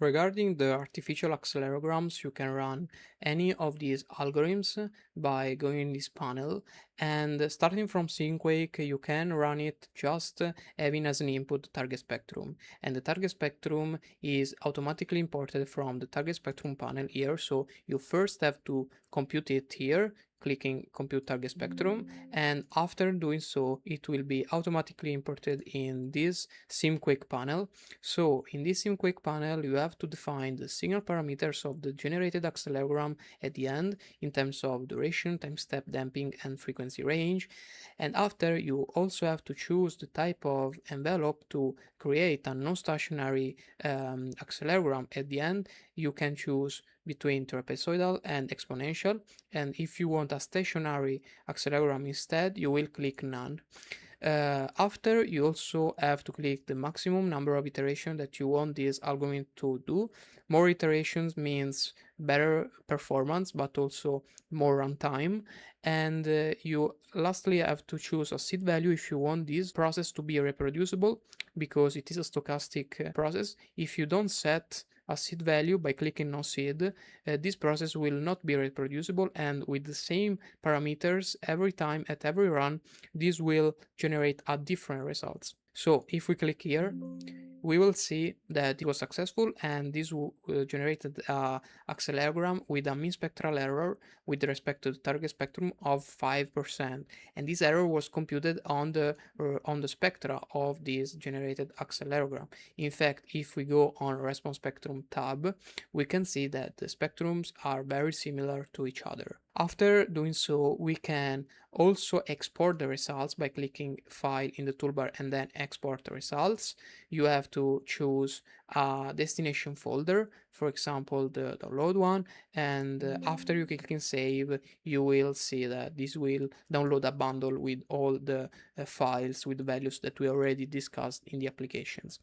Regarding the artificial accelerograms, you can run any of these algorithms by going in this panel. And starting from Simqke, you can run it just having as an input target spectrum. And the target spectrum is automatically imported from the target spectrum panel here. So you first have to compute it here, clicking compute target spectrum, and after doing so it will be automatically imported in this Simqke panel. So in this Simqke panel you have to define the signal parameters of the generated accelerogram at the end in terms of duration, time step, damping, and frequency range. And after, you also have to choose the type of envelope to create a non-stationary accelerogram at the end. You can choose between trapezoidal and exponential, and if you want a stationary accelerogram instead, you will click none. After, you also have to click the maximum number of iterations that you want this algorithm to do. More iterations means better performance, but also more runtime. And you lastly have to choose a seed value if you want this process to be reproducible, because it is a stochastic process. If you don't set a seed value by clicking no seed, this process will not be reproducible, and with the same parameters every time at every run, this will generate a different results. So if we click here, we will see that it was successful, and this generated a accelerogram with a mean spectral error with respect to the target spectrum of 5%, and this error was computed on the spectra of this generated accelerogram. In fact, if we go on response spectrum tab, we can see that the spectrums are very similar to each other. After doing so, we can also export the results by clicking File in the toolbar and then Export the Results. You have to choose a destination folder, for example the download one, and after you click in Save, you will see that this will download a bundle with all the files with the values that we already discussed in the applications.